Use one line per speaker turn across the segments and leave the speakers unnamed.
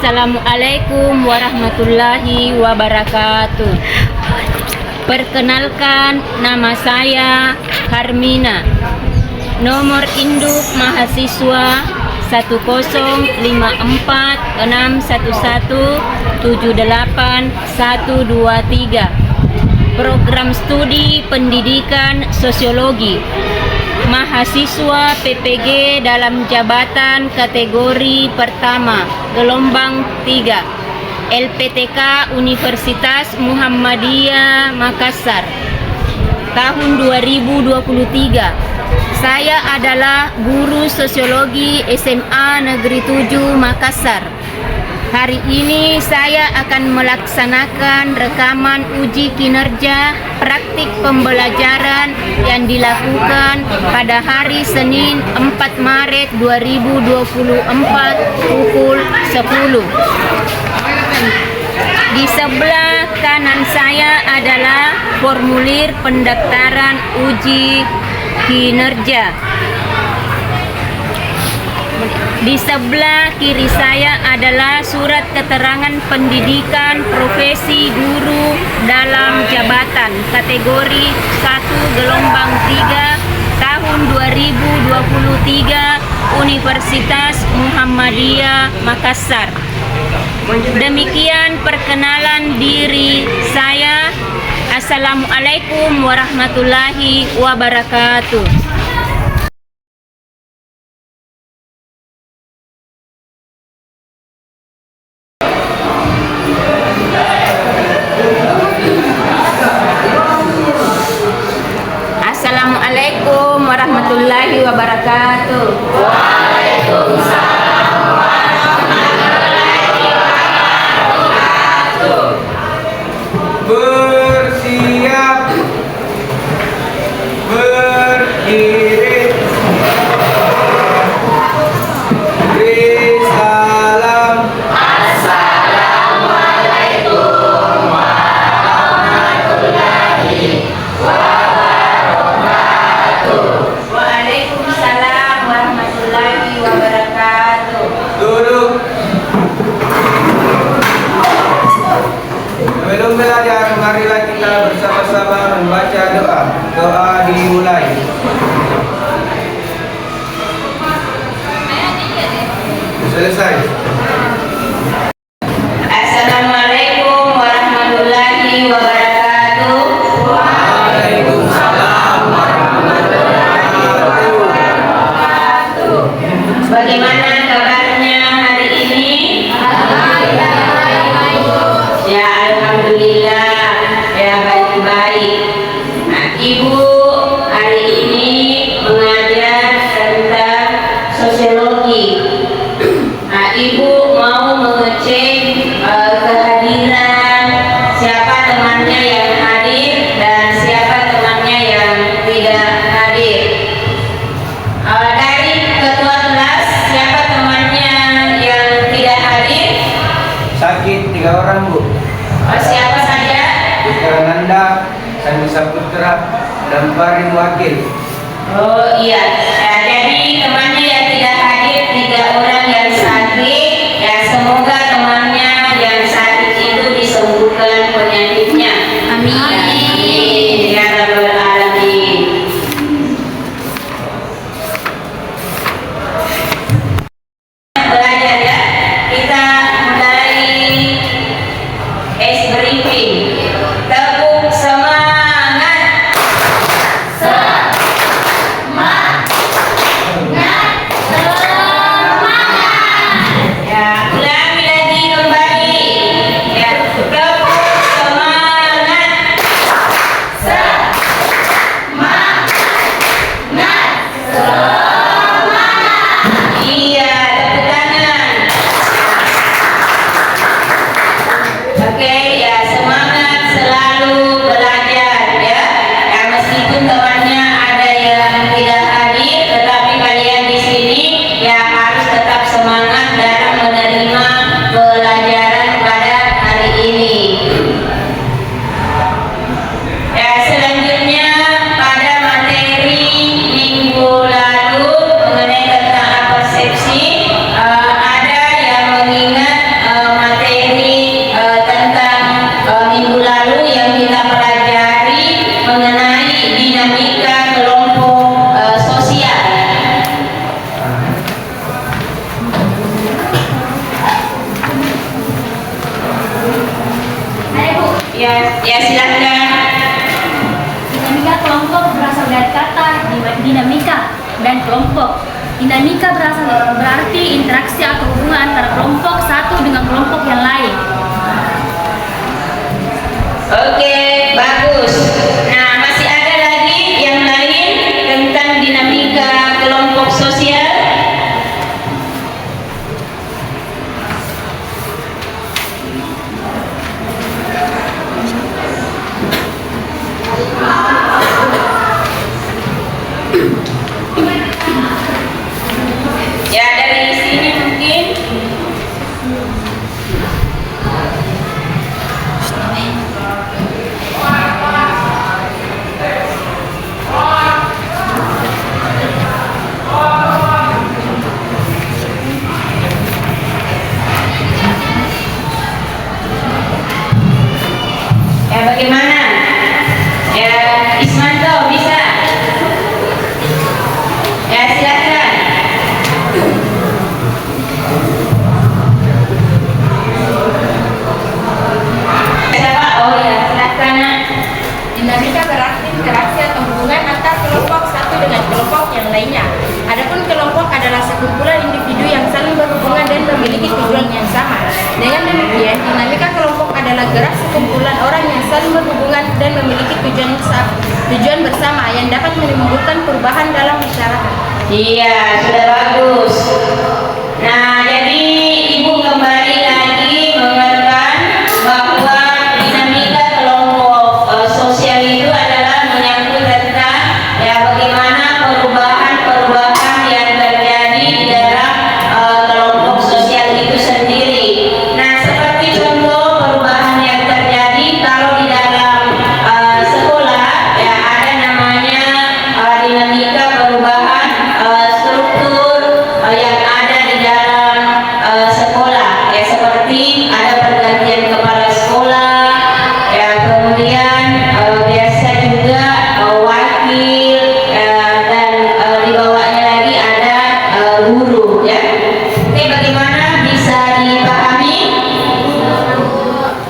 Assalamualaikum warahmatullahi wabarakatuh. Perkenalkan, nama saya Harmina. Nomor induk mahasiswa 1054611781123. Program studi pendidikan sosiologi. Mahasiswa PPG dalam jabatan kategori pertama, gelombang 3, LPTK Universitas Muhammadiyah Makassar, tahun 2023. Saya adalah guru sosiologi SMA Negeri 7 Makassar. Hari ini saya akan melaksanakan rekaman uji kinerja praktik pembelajaran yang dilakukan pada hari Senin 4 Maret 2024 pukul 10. Di sebelah kanan saya adalah formulir pendaftaran uji kinerja. Di sebelah kiri saya adalah surat keterangan pendidikan profesi guru dalam jabatan kategori 1 gelombang 3 tahun 2023 Universitas Muhammadiyah Makassar. Demikian perkenalan diri saya. Assalamualaikum warahmatullahi wabarakatuh. Assalamualaikum warahmatullahi wabarakatuh.
Waalaikumsalam warahmatullahi wabarakatuh. Bersiap, berdiri, beri salam. Assalamualaikum warahmatullahi wabarakatuh.
Waalaikumsalam warahmatullahi wabarakatuh.
Duduk. Sebelum belajar, marilah kita bersama-sama membaca doa. Doa dimulai. Selesai.
Assalamualaikum warahmatullahi wabarakatuh.
Waalaikumsalam warahmatullahi wabarakatuh.
Bagaimana kabarnya hari ini? Ya, alhamdulillah, ya baik-baik. Nah, Ibu hari ini mengajar tentang sosiologi. Nah, Ibu mau mengecek kehadiran siapa temannya yang hadir dan siapa temannya yang tidak hadir. Dari ketua kelas, siapa temannya yang tidak hadir?
Sakit 3 orang, Bu.
Siapa saja?
Putra Nanda, Sandi Saputra, dan Farin Wakil.
Oh iya, ya, jadi temannya yang tidak hadir 3 orang yang sakit. Ya, semoga temannya yang sakit itu disembuhkan penyakitnya. Amin. Amin. Ya Rabbal Alamin. Belajar ya, kita mulai briefing. Tepuk semangat. silakan.
Dinamika kelompok berasal dari kata dinamika dan kelompok. Dinamika berarti interaksi atau hubungan antara kelompok satu dengan kelompok yang lain.
Oke, bagus. Nah, masih ada lagi yang lain tentang dinamika kelompok sosial? Ya, dari sini mungkin. Ya, bagaimana? Ya, Ismanto bisa? Ya, silakan. Siapa? Oh ya, silakan.
Dinamika berarti interaksi atau hubungan antar kelompok satu dengan kelompok yang lainnya. Adapun kelompok adalah sekumpulan individu yang saling berhubungan dan memiliki tujuan yang sama. Dengan demikian, dinamika kelompok adalah gerak sekumpulan orang yang saling berhubungan dan memiliki tujuan bersama yang dapat menimbulkan perubahan dalam masyarakat.
Iya, sudah bagus. Nah, jadi Ibu kembali lagi mengingatkan bahwa dinamika kelompok sosial itu adalah menyangkut tentang ya bagaimana perubahan-perubahan yang terjadi di dalam kelompok sosial itu sendiri. Nah, seperti contoh perubahan yang terjadi kalau di dalam sekolah ya ada namanya dinamika perubahan struktur yang ada di dalam sekolah ya, seperti ada pergantian kepala sekolah ya, kemudian biasa juga wakil dan di bawahnya lagi ada guru ya. Oke, bagaimana bisa dipahami?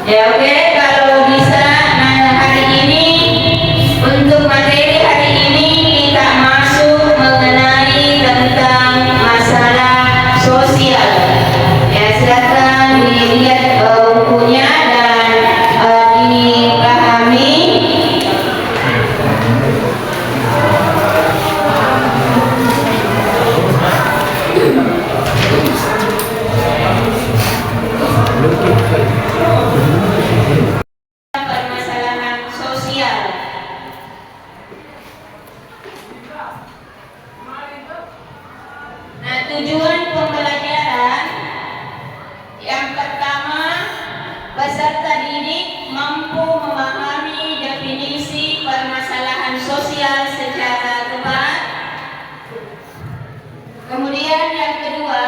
Ya, oke, kalau bisa. Nah, hari ini untuk materi hari ini kita masuk mengenai tentang masalah sosial. Ya, silakan dilihat bukunya dan dipahami. Permasalahan sosial. Nah, tujuan pembelajaran yang pertama, peserta didik mampu memahami definisi permasalahan sosial secara tepat. Kemudian yang kedua,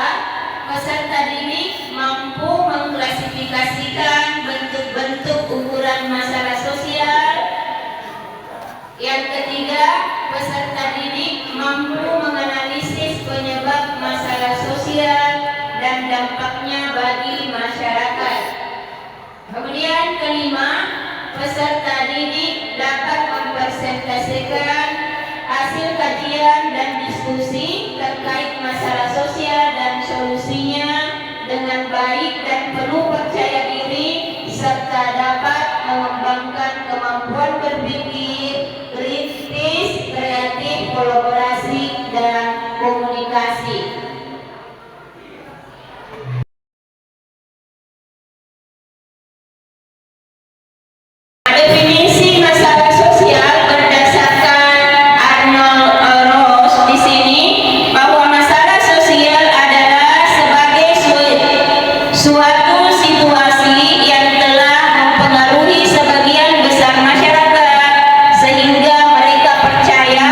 peserta didik mampu mengklasifikasikan bentuk-bentuk ukuran masalah sosial. Yang ketiga, peserta didik mampu menganalisis penyebab masalah sosial dan dampaknya bagi masyarakat. Kemudian kelima, peserta didik dapat mempresentasikan hasil kajian dan diskusi terkait masalah sosial dan solusinya dengan baik dan penuh percaya diri, serta dapat mengembangkan kemampuan berpikir kritis, kreatif, kolaborasi, dan komunikasi. Definisi masalah sosial berdasarkan Arnold Ross di sini bahwa masalah sosial adalah sebagai suatu situasi yang telah mempengaruhi sebagian besar masyarakat sehingga mereka percaya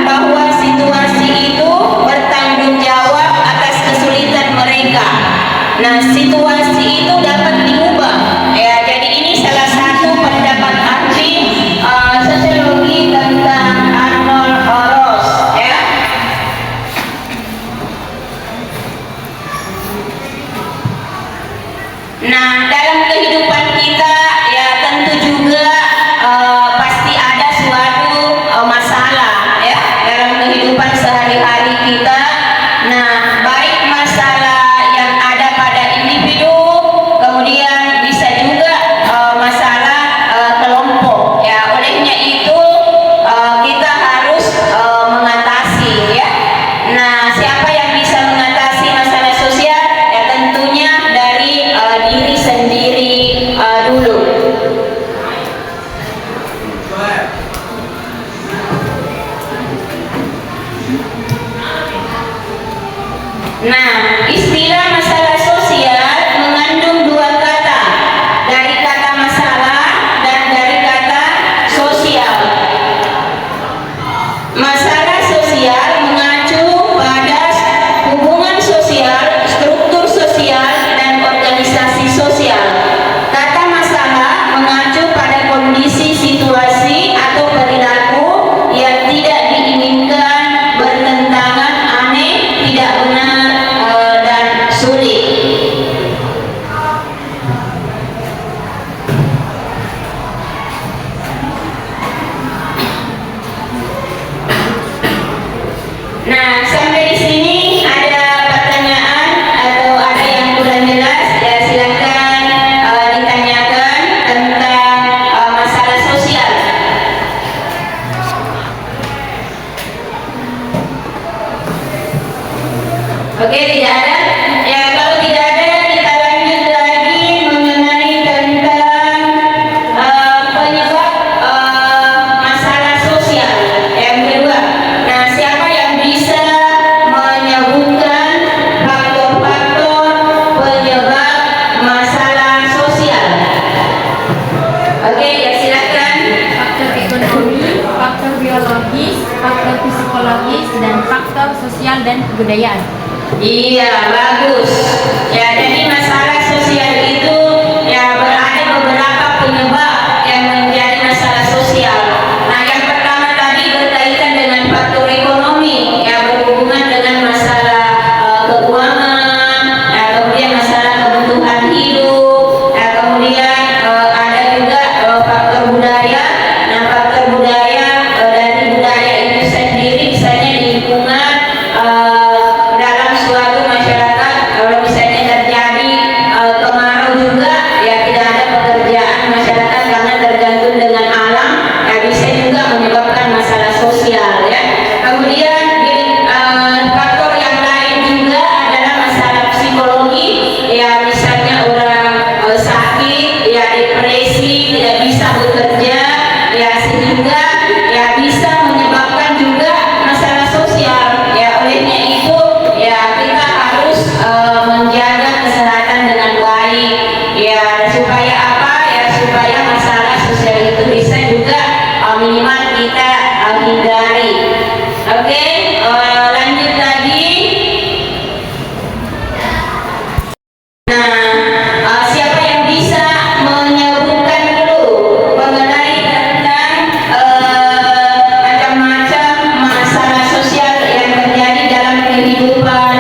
bahwa situasi itu bertanggung jawab Nah, istilah masalah sosial mengandung dua kata, dari kata masalah dan dari kata sosial. Masalah sosial mengacu pada hubungan sosial, struktur sosial, dan organisasi sosial. Kata masalah mengacu pada kondisi, situasi, atau perilaku yang tidak diinginkan, bertentangan, aneh, tidak benar, dan sulit. Nah, sampai di sini ada pertanyaan atau ada yang kurang jelas, ya silakan ditanyakan tentang masalah sosial. Oke, tidak ada. Ya, kalau tidak ada, kita lanjut lagi mengenai tentang penyebab masalah sosial. Yang kedua, nah siapa yang bisa menyebutkan faktor-faktor penyebab masalah sosial? Oke, ya silakan.
Faktor ekonomi, faktor biologis, faktor psikologis, dan faktor sosial dan kebudayaan.
Iya, bagus. Ya, jadi masalah sosial itu ya berada beberapa penyebab yang menjadi masalah sosial. Nah, yang pertama tadi berkaitan dengan faktor ekonomi, ya berhubungan dengan masalah keuangan, ya, kemudian masalah kebutuhan hidup, ya, kemudian ada juga faktor budaya. Nah, faktor budaya dari budaya itu sendiri misalnya di lingkungan dalam suatu masyarakat, kalau misalnya terjadi kemarau juga, ya tidak ada pekerjaan masyarakat karena tergantung dengan alam, ya bisa juga menyebabkan masalah sosial, ya. Kemudian faktor yang lain juga adalah masalah psikologi, ya misalnya orang sakit, ya depresi, tidak bisa bekerja, ya sehingga ya bisa menyebabkan juga masalah sosial. Ya olehnya itu ya kita harus menjaga kesehatan dengan baik, ya supaya apa, ya supaya masalah sosial itu bisa juga minimal kita hindari. Oke, lanjut lagi. Nah, siapa yang bisa menyebutkan dulu mengenai tentang macam-macam masalah sosial yang terjadi dalam kehidupan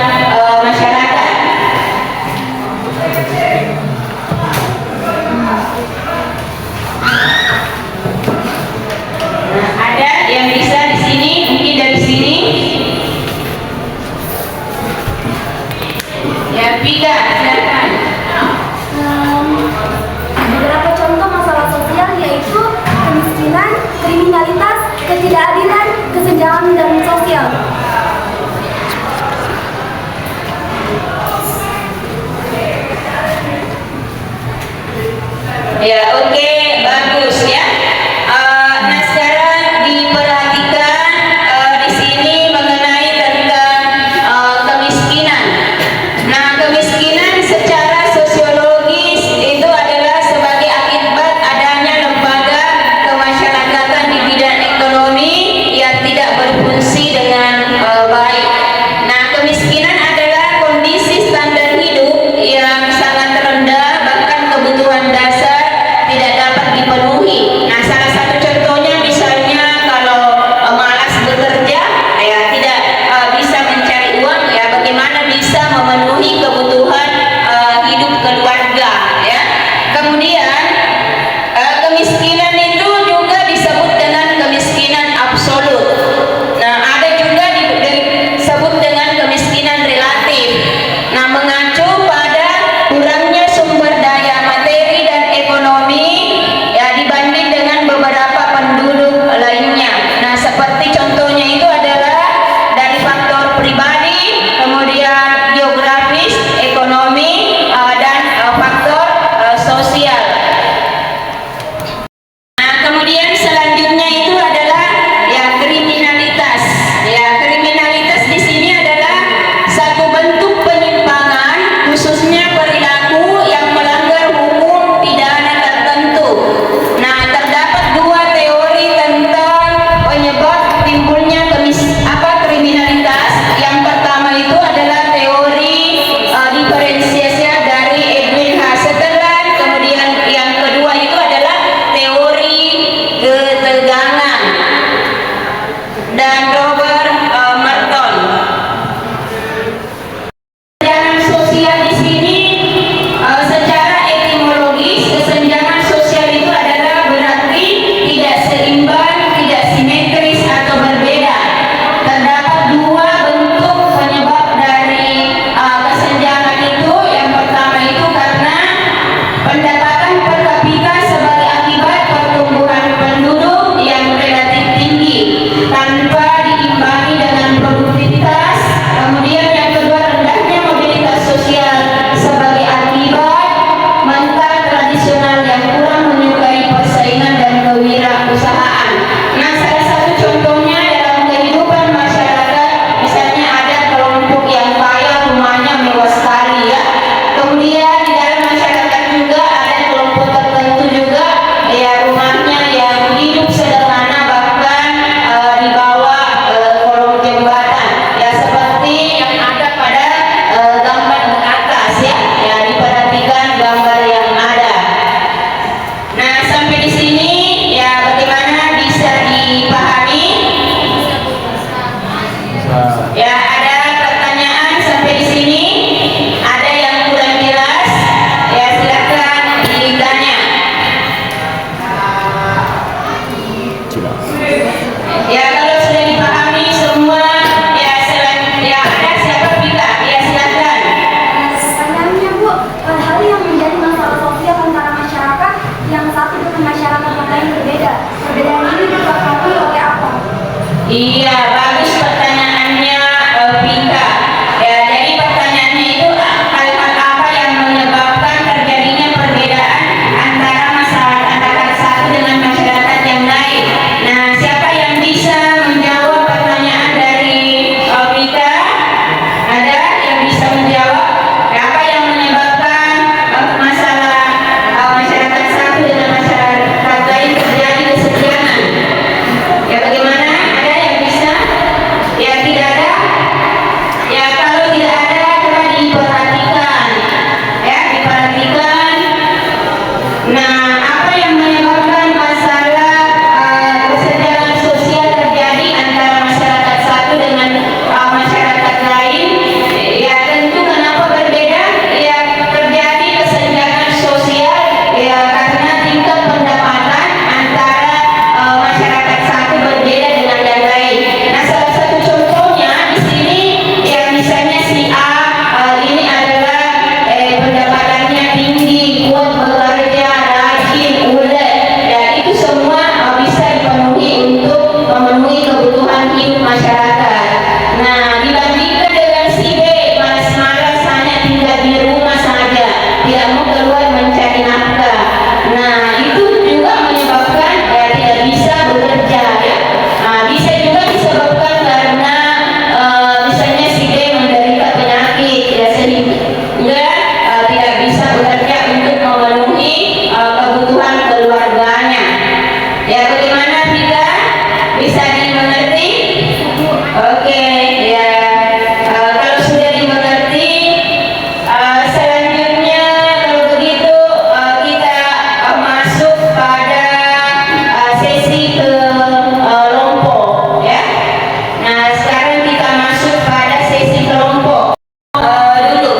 masyarakat? Nah, ada yang bisa di sini, mungkin dari sini. Ya, Vika, silakan.
Beberapa contoh masalah sosial yaitu kemiskinan, kriminalitas, ketidakadilan, kesenjangan dan sosial.
Ya, oke, bagus ya. Nah, sekarang diperhatikan di sini mengenai tentang kemiskinan. Nah, kemiskinan secara sosiologis itu adalah sebagai akibat adanya lembaga kemasyarakatan di bidang ekonomi yang tidak berfungsi dengan baik. Nah, kemiskinan adalah kondisi standar hidup yang sangat rendah, bahkan kebutuhan dasar tidak dapat dipenuhi. Nah, salah satu contohnya misalnya kalau malas bekerja, ya tidak bisa mencari uang, ya bagaimana bisa memenuhi kebutuhan hidup keluarga, ya. Kemudian kemiskinan itu juga disebut dengan kemiskinan absolut. Nah, Ya, ada pertanyaan sampai di sini? Ada yang kurang jelas? Ya, silakan ditanya. Ya, kalau sudah dipahami semua, ya ya ada siapa Vika? Ya, silakan.
Pertanyaannya Bu, hal yang menjadi masalah sosial antara masyarakat yang satu dengan masyarakat yang lain berbeda. Perbedaan ini disebabkan oleh apa?
Iya, bagus pertanyaannya Vika. Ya, jadi pertanyaannya itu hal-hal apa yang menyebabkan terjadinya perbedaan antara masyarakat satu dengan masyarakat yang lain. Nah, siapa yang bisa menjawab pertanyaan dari Vika? Ada yang bisa menjawab? Apa yang menyebabkan masalah masyarakat satu dengan masyarakat lain terjadi kesenjangan? Ya, bagaimana? Ada yang bisa? Ya, tidak ada. Ya, kalau tidak ada, coba diperhatikan. Ya, diperhatikan. Nah, apa yang menyebabkan masalah kesenjangan sosial terjadi antara masyarakat satu dengan masyarakat lain? Ya, tentu kenapa berbeda? Ya, terjadi kesenjangan sosial ya karena tingkat pendapatan antara masyarakat satu berbeda dengan yang lain. Nah, salah satu contohnya di sini ya misalnya si A ini adalah pendapatannya tinggi, kuat bekerja, rajin, ulet, dan itu semua bisa dipenuhi untuk memenuhi kebutuhan hidup masyarakat. Nah, dibandingkan dengan si B malas-malas hanya tinggal di rumah saja, tidak mau keluar mencari nafkah. Nah, itu juga menyebabkan tidak bisa bekerja ya. Nah, bisa juga disebabkan karena misalnya si D menderita penyakit ya sehingga tidak bisa bekerja untuk memenuhi kebutuhan keluarganya. Ya, bagaimana Vika? Bisa dimengerti? Oke, ya. Kalau sudah dimengerti, selanjutnya kalau begitu kita masuk pada sesi kelompok ya. Nah, sekarang kita masuk pada sesi kelompok dulu.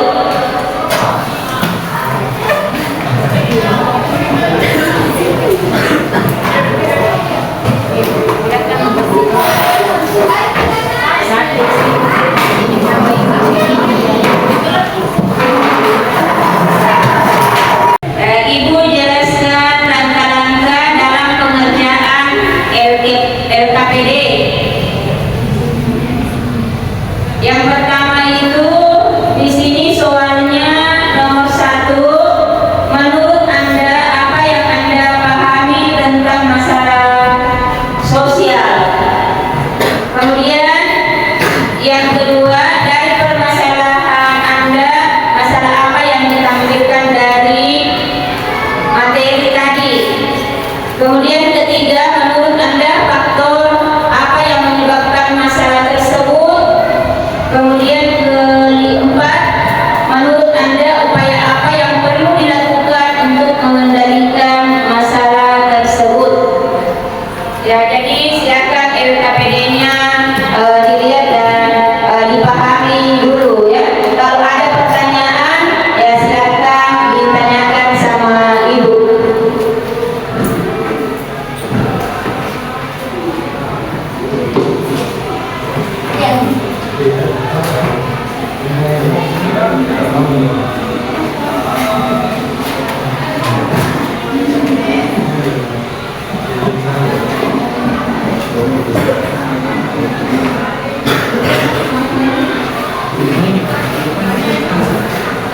Ibu jelaskan langkah-langkah dalam pengerjaan LKPD. Yang pertama itu di sini soalnya nomor 1, menurut Anda apa yang Anda pahami tentang masalah sosial? Kemudian yang kedua, dari permasalahan Anda, masalah apa yang ditampilkan dari materi tadi? Kemudian ketiga, menurut Anda faktor apa yang menyebabkan masalah tersebut? Kemudian keempat, menurut Anda upaya apa yang perlu dilakukan untuk mengendalikan masalah tersebut? Ya, jadi silakan LKPD-nya dilihat dan dipahami dulu ya. Kalau ada pertanyaan ya silakan ditanyakan sama Ibu.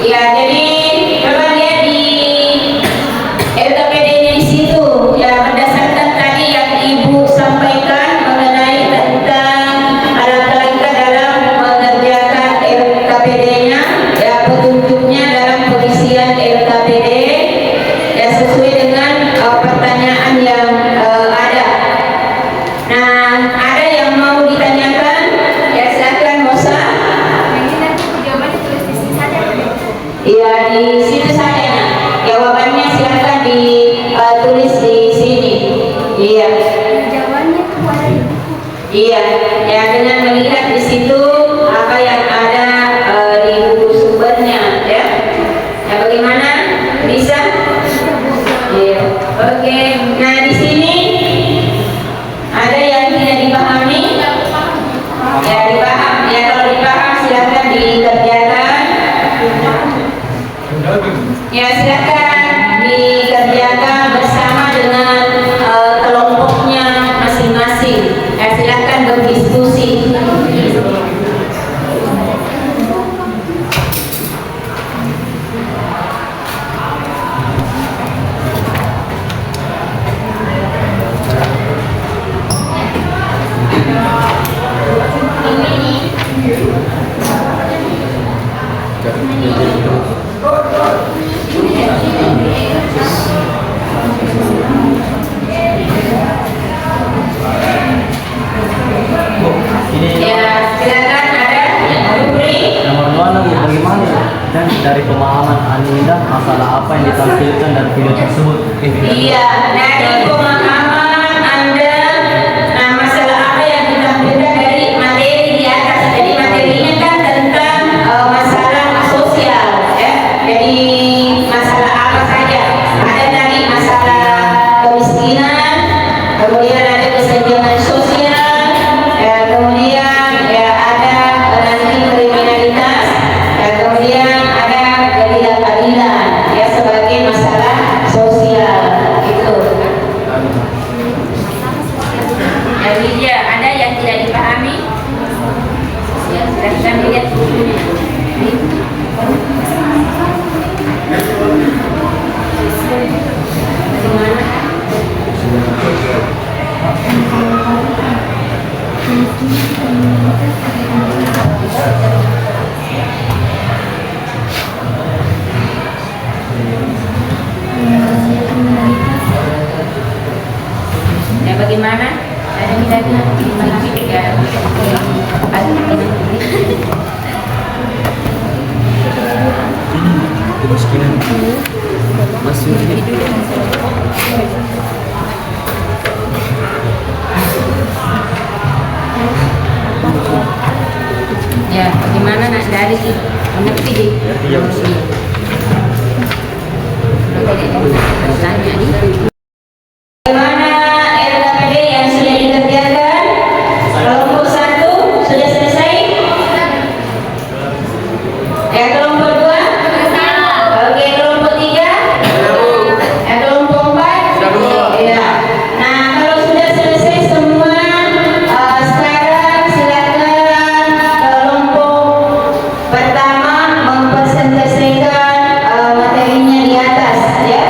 Ya, jadi coba lihat di LKPD-nya di situ ya, berdasarkan tadi yang Ibu sampaikan mengenai tentang langkah-langkah dalam mengerjakan LKPD-nya ya, petunjuknya dalam pengisian LKPD ya sesuai dengan pertanyaan yang ada. Nah, ada yang mau ditanyakan? Ya, silakan Mosa.
Ini nanti jawabannya tulis di sini saja.
Iya, di situ saja. Nah, jawabannya silakan ditulis di sini. Iya.
Jawabannya itu ada di buku.
Iya, ya dengan melihat di situ Ya, silakan dikerjakan bersama dengan kelompoknya masing-masing. Ya, silakan berdiskusi. Ya, silakan ada yang beri.
Nomor 2 Bu, bagaimana dan dari pemahaman Anda masalah apa yang ditampilkan dari video tersebut?
Iya, dari pemahaman Anda, nah masalah apa yang ditampilkan dari materi di atas. Jadi materinya kan tentang masalah sosial, ya. Jadi masalah apa saja? Ada dari masalah kemiskinan, kemudian ada kesenjangan sosial, ya, kemudian ya ada nanti kriminalitas, ya, kemudian ada ketidakadilan, ya sebagai masalah sosial itu.
Jadi ya, ada yang tidak dipahami. Ya, silahkan dilihat bukunya.
Ya bagaimana? Ada tidak dipahami? Ya.
Kemiskinan masuk
Ya, bagaimana nak dari sih? Mengerti di?
Iya, Bu.
Tanya nih. Bagaimana RKPD yang sudah dikerjakan? Kelompok 1 sudah selesai? Ya, kelompok 2? Oke, kelompok 3? Ya, kelompok 4? Ya. Nah, kalau sudah selesai semua, sekarang silakan kelompok pertama mempresentasikan materinya di atas, ya.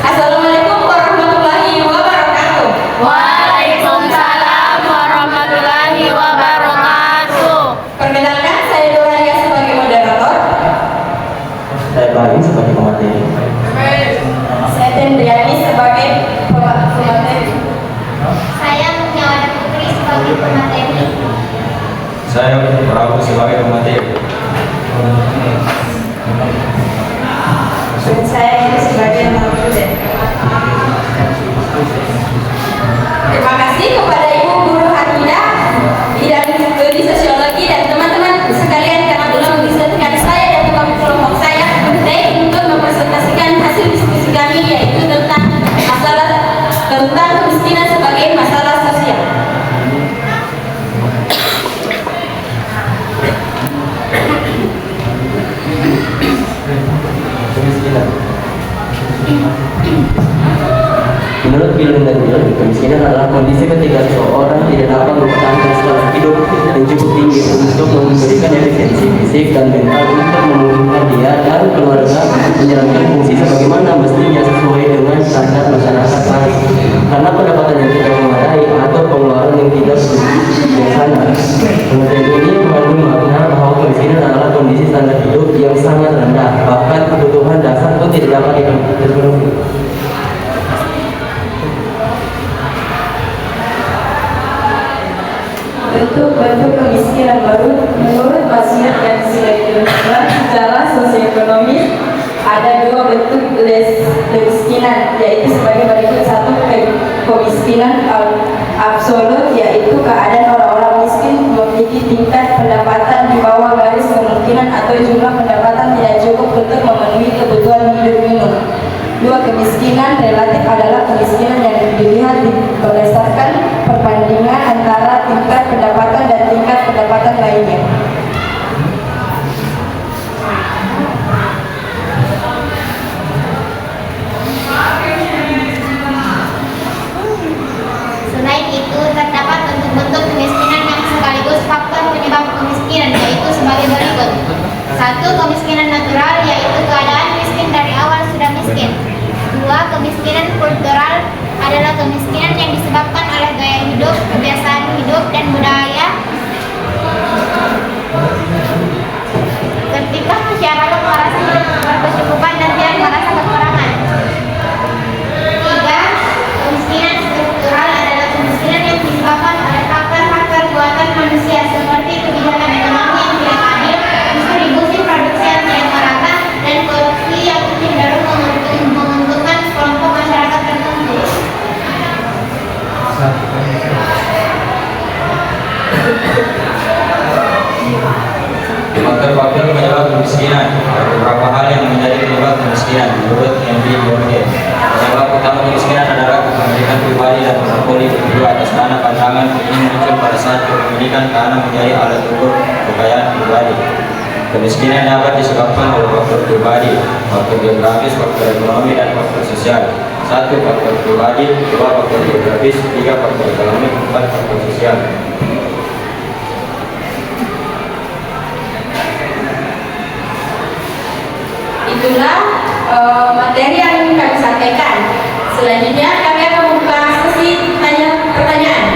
Assalamualaikum warahmatullahi wabarakatuh.
Waalaikumsalam warahmatullahi wabarakatuh.
Perkenalkan, saya Doraya sebagai moderator.
Saya Bali sebagai pemateri.
Saya Tendriani sebagai pemateri.
Saya Mutiara Putri sebagai pemateri.
Saya Prabu sebagai pemateri.
Dan saya ini sebagai narasumber. Terima kasih kepada Ibu Guru Hamidah bidang studi sosiologi dan teman-teman sekalian karena telah mempersilahkan saya dan teman kelompok saya untuk mempresentasikan hasil diskusi kami, yaitu tentang kemiskinan sebagai masalah sosial.
Kemiskinan. Menurut Bill dan Bill, kemiskinan adalah kondisi ketika seseorang tidak dapat mempertahankan status hidup yang cukup tinggi untuk memberikan efisiensi fisik dan mental untuk memulihkan dia dan keluarga menjalankan fungsi sebagaimana mestinya sesuai dengan standar masyarakat baik. Karena pendapatan yang tidak memadai atau pengeluaran yang tidak bijaksana. Pengertian ini mengandung makna bahwa kemiskinan adalah kondisi standar hidup yang sangat rendah, bahkan kebutuhan dasar pun tidak dapat dipenuhi.
Bentuk-bentuk kemiskinan baru menurut Wasiat dan Silaturahmi secara sosioekonomis ada dua bentuk
kemiskinan, yaitu sebagai berikut. Satu, kemiskinan absolut, yaitu keadaan orang-orang miskin memiliki tingkat pendapatan di bawah garis kemungkinan atau jumlah pendapatan tidak cukup untuk memenuhi kebutuhan hidup minum. Dua, kemiskinan relatif adalah kemiskinan yang dilihat berdasarkan perbandingan antara tingkat pendapatan dan tingkat pendapatan lainnya.
Selain itu, terdapat bentuk-bentuk kemiskinan yang sekaligus faktor penyebab kemiskinan, yaitu sebagai berikut. Satu, kemiskinan natural, yaitu keadaan miskin dari awal sudah miskin. Dua, kemiskinan kultural adalah kemiskinan yang disebabkan oleh gaya hidup, kebiasaan hidup, dan budaya. Ketika masyarakat merasa hidup berkecukupan dan tidak merasa kekurangan. Tiga, kemiskinan struktural adalah kemiskinan yang disebabkan oleh faktor-faktor buatan manusia seperti kebijakan ekonomi yang tidak adil, distribusi produksi yang tidak merata, dan korupsi yang cenderung menguntungkan kelompok masyarakat tertentu.
Faktor-faktor penyebab kemiskinan. Ada beberapa hal yang menjadi penyebab kemiskinan menurut Henry Bourdieu. Penyebab utama kemiskinan adalah kepemilikan pribadi dan monopoli individu atas tanah pandangan ini muncul pada saat kepemilikan tanah menjadi alat ukur kekayaan pribadi. Kemiskinan dapat disebabkan oleh faktor pribadi, faktor geografis, faktor ekonomi, dan faktor sosial. Satu, faktor pribadi. Dua, faktor geografis. Tiga, faktor ekonomi. Empat, faktor sosial.
Itulah materi yang kami sampaikan. Selanjutnya kami akan membuka sesi pertanyaan.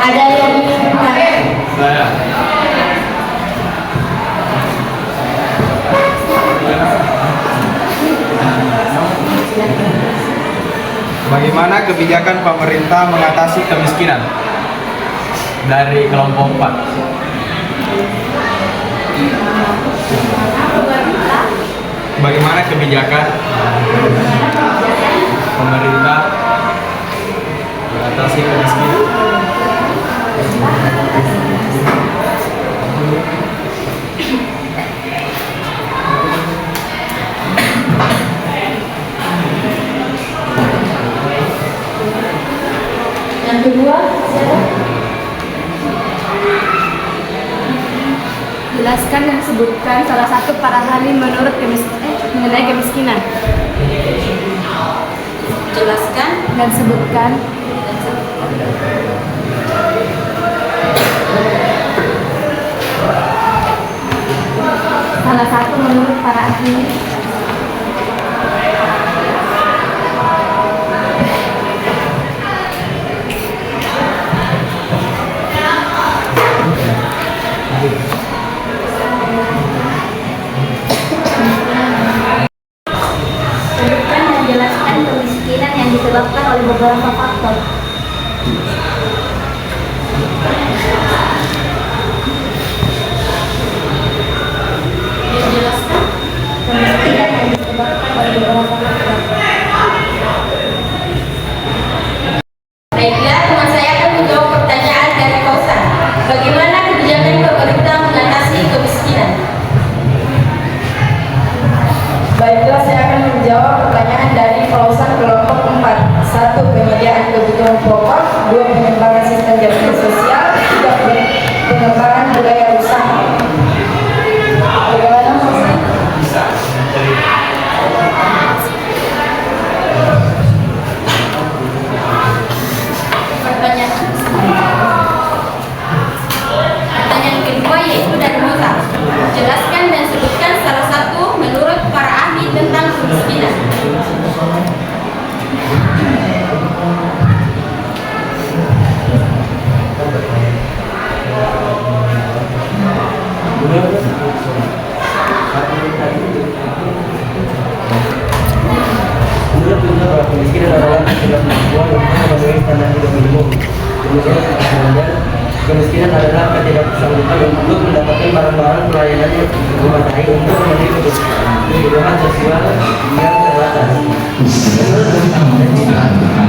Ada yang ingin bertanya?
Bagaimana kebijakan pemerintah mengatasi kemiskinan? Dari kelompok 4. Bagaimana kebijakan pemerintah mengatasi kemiskinan?
Yang kedua, siapa?
Jelaskan dan sebutkan salah satu para ahli mengenai kemiskinan.
Jelaskan
Dan sebutkan salah satu menurut para ahli.
Sebutkan dan jelaskan kemiskinan yang disebabkan oleh beberapa faktor.
jelaskan.
Kemiskinan yang disebabkan oleh beberapa faktor.
Baiklah, teman saya akan menjawab pertanyaan dari Kausan. Bagaimana kebijakan pemerintah mengatasi kemiskinan? Baiklah, saya akan menjawab pertanyaan dari Kausan kelompok 4. 1. Penyediaan kebutuhan pokok. 2. Pengembangan sistem jaminan sosial. 3. Pengembangan budaya usaha. Bagaimana Kausan? Pertanyaan kedua yaitu dari Musa. Jelaskan dan sebutkan salah satu menurut para ahli tentang kemiskinan.
Menurut Bunda, bahwa kemiskinan adalah akibat kemampuan untuk memenuhi standar hidup minimum. Kemudian, kemiskinan adalah ketidaksanggupan untuk mendapatkan barang-barang pelayanan yang memadai untuk memenuhi kebutuhan sosial yang terbatas. Menurut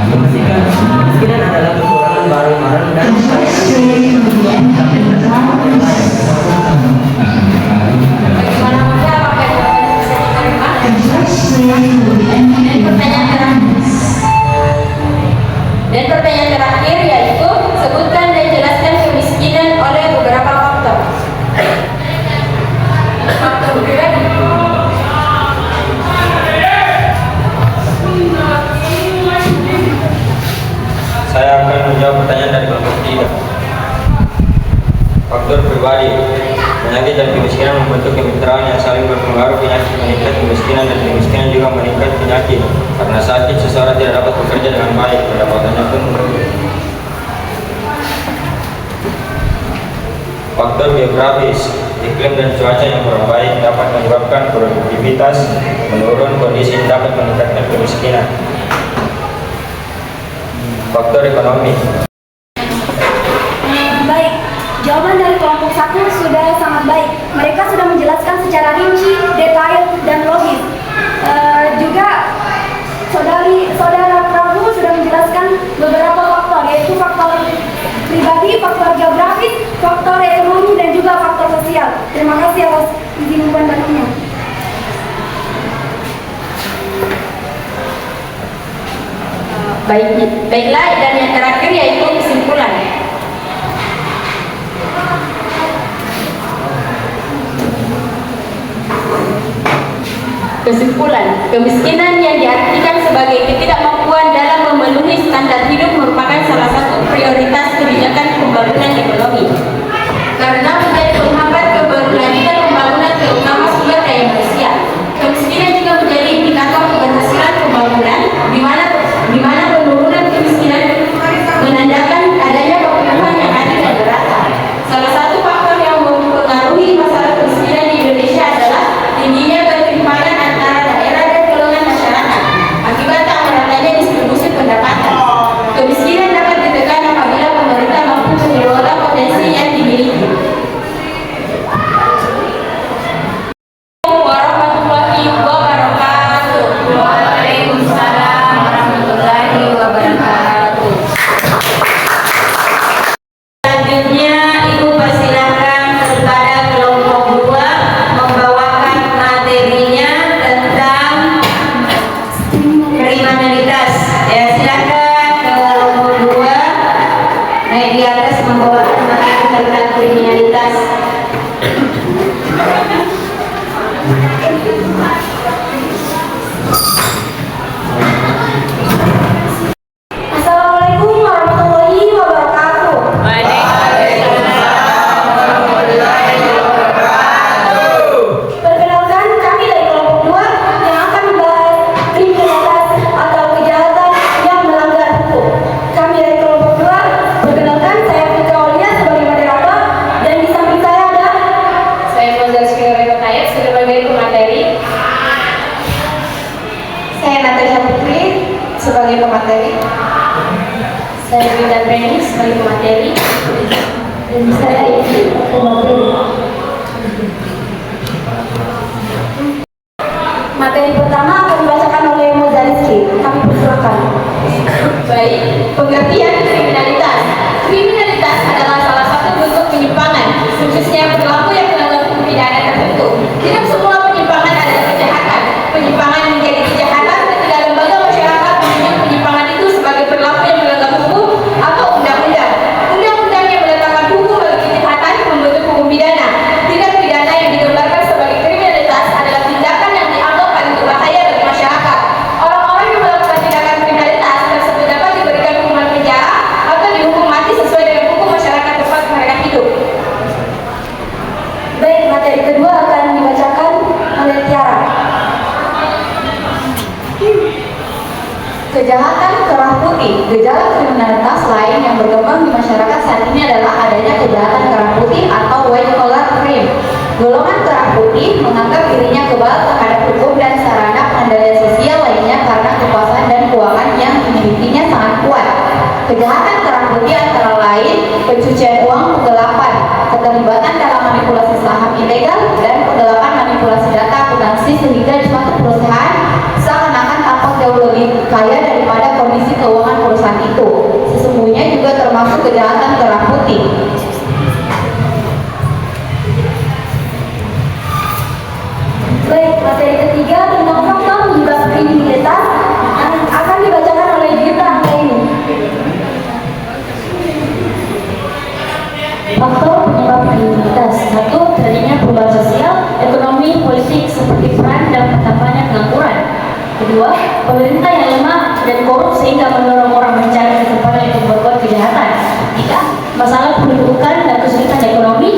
kemiskinan adalah kekurangan barang-barang dan
Bagaimana Bunda, apakah jawaban bisa diterima? Dan pertanyaan terakhir yaitu sebutkan dan jelaskan kemiskinan oleh beberapa faktor. Faktor pribadi.
Saya akan menjawab pertanyaan dari kelompok 3. Faktor pribadi. Penyakit dan kemiskinan membentuk kemitraan yang saling berpengaruh. Penyakit meningkat kemiskinan dan kemiskinan juga meningkat penyakit. Karena sakit, seseorang tidak dapat bekerja dengan baik, pendapatannya pun menurun. Faktor geografis. Iklim dan cuaca yang kurang baik dapat menyebabkan produktivitas menurun. Kondisi ini dapat meningkatkan kemiskinan. Faktor ekonomi.
Baik, jawaban dari kelompok 1 sudah sangat baik. Mereka sudah menjelaskan secara rinci, detail, dan logis. Juga saudara Prabu sudah menjelaskan beberapa faktor, yaitu faktor pribadi, faktor geografis, faktor ekonomi, dan juga faktor sosial. Terima kasih atas izin membantunya.
Baiklah, dan yang terakhir yaitu kesimpulan. Kesimpulan, kemiskinan yang diartikan sebagai ketidakmampuan dalam memenuhi standar hidup merupakan salah satu prioritas kebijakan pembangunan ekonomi. Karena menjadi penghambat keberlanjutan pembangunan terutama sumber daya manusia. Kemiskinan juga menjadi indikator keberhasilan pembangunan, di mana penurunan kemiskinan menandakan adanya pertumbuhan yang adil dan merata. Salah satu faktor yang mempengaruhi masalah kemiskinan di Indonesia adalah tingginya ketimpangan antara daerah dan golongan masyarakat akibat tak meratanya distribusi pendapatan. Kemiskinan dapat ditekan apabila pemerintah mampu mengelola potensi yang dimiliki. Warahmatullahi wabarakatuh.
Waalaikumsalam warahmatullahi wabarakatuh. Selanjutnya, Ibu persilakan kepada kelompok 2 membawakan materinya tentang kriminalitas. Ya, silakan kelompok 2 naik di atas membawakan materi tentang kriminalitas.
Assalamualaikum warahmatullahi wabarakatuh. Perkenalkan, kami dari kelompok 2 yang akan membahas kriminalitas atau kejahatan yang melanggar hukum. Kami dari kelompok 2, perkenalkan, saya Fitri Aulia sebagai moderator, dan di samping saya ada
Saya Fauzal Syirah Tayeb sebagai pemateri.
Saya Natasha Putri sebagai pemateri.
Saya Rita Breni sebagai pemateri.
dan saya ini pemateri. Materi pertama akan dibacakan oleh Mozaliski. Kami persilakan.
Baik, pengertian kriminalitas. Kriminalitas adalah salah satu bentuk penyimpangan, khususnya berlaku yang melanggar hukum pidana tertentu. Tidak semua penyimpangan adalah kejahatan. Penyimpangan menjadi kejahatan ketika lembaga masyarakat menunjuk penyimpangan itu sebagai berlaku yang melanggar hukum atau undang-undang. Undang-undang yang meletakkan hukum bagi kejahatan membentuk hukum pidana. Tindak pidana yang digambarkan sebagai kriminalitas adalah tindakan yang dianggap paling berbahaya bagi masyarakat. Orang-orang yang melakukan tindakan kriminalitas tersebut dapat diberikan hukuman penjara atau dihukum mati sesuai dengan hukum masyarakat tempat mereka hidup.
Baik, materi kedua akan dibacakan oleh Tiara.
Kejahatan kerah putih. Gejala kriminalitas lain yang berkembang di masyarakat saat ini adalah adanya kejahatan kerah putih atau white collar crime. Golongan kerah putih menganggap dirinya kebal terhadap hukum dan sarana pengendalian sosial lainnya karena kekuasaan dan keuangan yang dimilikinya sangat kuat. Kejahatan kerah putih antara lain pencucian uang, penggelapan,
transaksi sehingga di suatu perusahaan seakan-akan tampak jauh lebih kaya daripada kondisi keuangan perusahaan itu. Sesungguhnya juga termasuk kejahatan kerah putih.
Baik, materi ketiga tentang faktor penyebab kriminalitas akan dibacakan oleh Gita Anggaini. Faktor penyebab kriminalitas: 1. Terjadinya perubahan sosial, ekonomi, politik seperti perang dan bertambahnya pengangguran. 2. Pemerintah yang lemah dan korup sehingga mendorong orang mencari kesempatan untuk berbuat kejahatan. 3. Masalah pendudukan dan kesulitan ekonomi.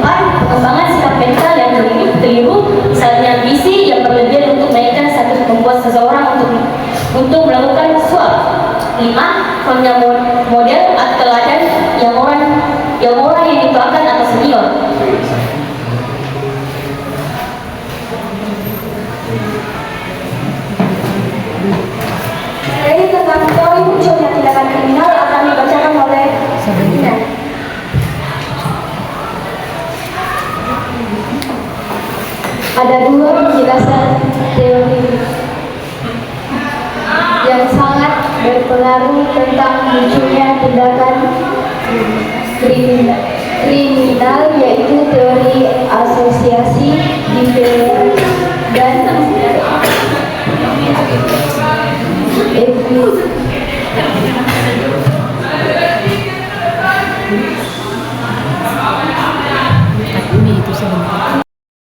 4. Perkembangan sikap mental yang keliru, misalnya ambisi yang berlebihan untuk menaikkan status, membuat seseorang untuk melakukan suap. 5. Kurangnya model atau teladan yang orang yang dituakan atau senior. Ini tentang teori munculnya tindakan kriminal akan dibacakan oleh Sabrina.
Ada dua penjelasan teori yang sangat berpengaruh tentang munculnya tindakan kriminal, yaitu teori asosiasi, dan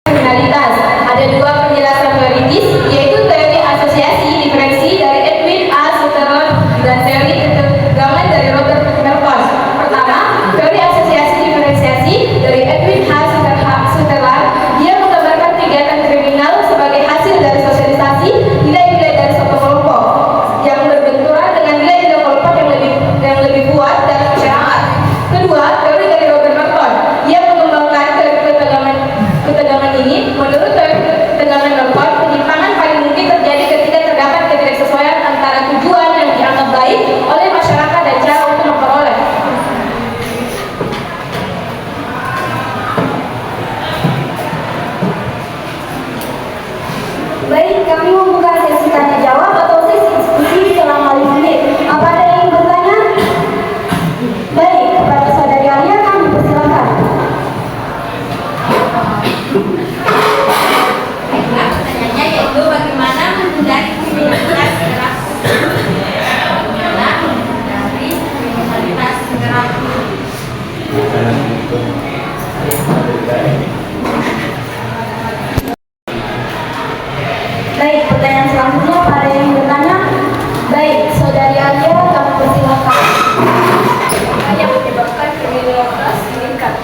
kriminalitas. Ada dua penjelasan teoritis, yaitu teori asosiasi diferensi dari Edwin A. Sutherland dan teori ketegangan dari Robert Malthus. Pertama, teori asosiasi diferensiasi dari Edwin H. Sutherland, dia menggambarkan kegiatan kriminal sebagai hasil dari sosialisasi nilai-nilai dari suatu kelompok yang berbenturan dengan nilai-nilai kelompok yang lebih kuat dalam masyarakat. Kedua, teori dari Robert Malthus, dia mengembangkan teori ketegangan ini. Menurut teori ketegangan Malthus, penyimpangan paling mungkin terjadi ketika terdapat ketidaksesuaian antara tujuan yang dianggap baik oleh masyarakat dan cara untuk memperoleh.
Baik, kami membuka sesi tanya jawab atau sesi diskusi selama 5 menit. Apa ada yang ingin bertanya? Baik, kepada saudari Alia kami persilakan.
Baiklah, pertanyaannya yaitu bagaimana menghindari kriminalitas keras. Bagaimana menghindari kriminalitas keras.
Baik, pertanyaan selanjutnya apa ada yang ingin bertanya? Baik, saudari Alia kami persilakan. Yang menyebabkan kriminalitas meningkat.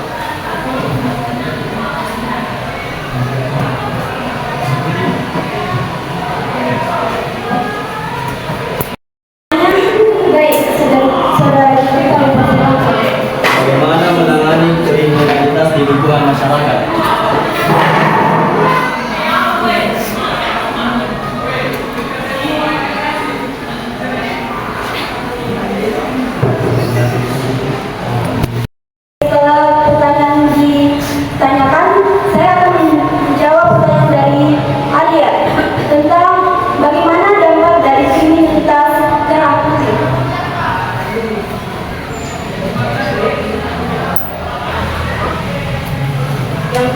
Baik, saudari kami persilakan.
Bagaimana menangani kriminalitas di lingkungan masyarakat?
Setelah pertanyaan ditanyakan, saya akan menjawab pertanyaan dari Alia tentang bagaimana dampak dari kriminalitas kerah putih. Yang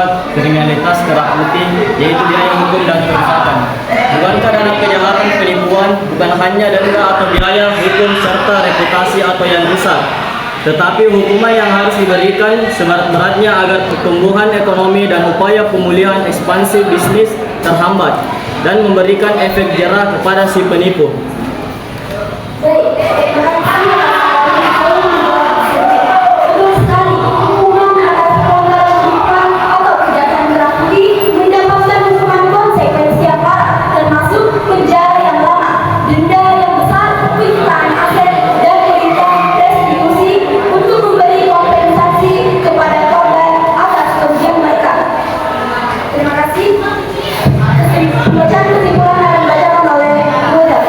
akibat kriminalitas kerap putih, yaitu biaya hukum dan kerusakan. Bukankah dana kejahatan penipuan bukan hanya denda atau biaya hukum serta reputasi atau yang rusak, tetapi hukuman yang harus diberikan seberat-beratnya agar pertumbuhan ekonomi dan upaya pemulihan ekspansi bisnis terhambat dan memberikan efek jerah kepada si penipu.
Baik, terima kasih. Betul sekali, hukuman atas pelanggaran penipuan atau kejahatan berarti mendapatkan hukuman konsekuensi yang parah, termasuk penjara yang lama, denda yang besar, penyitaan aset, dan perintah restitusi untuk memberi kompensasi kepada korban atas kerugian mereka. Terima kasih. Pembacaan kesimpulan akan dibacakan oleh Muda.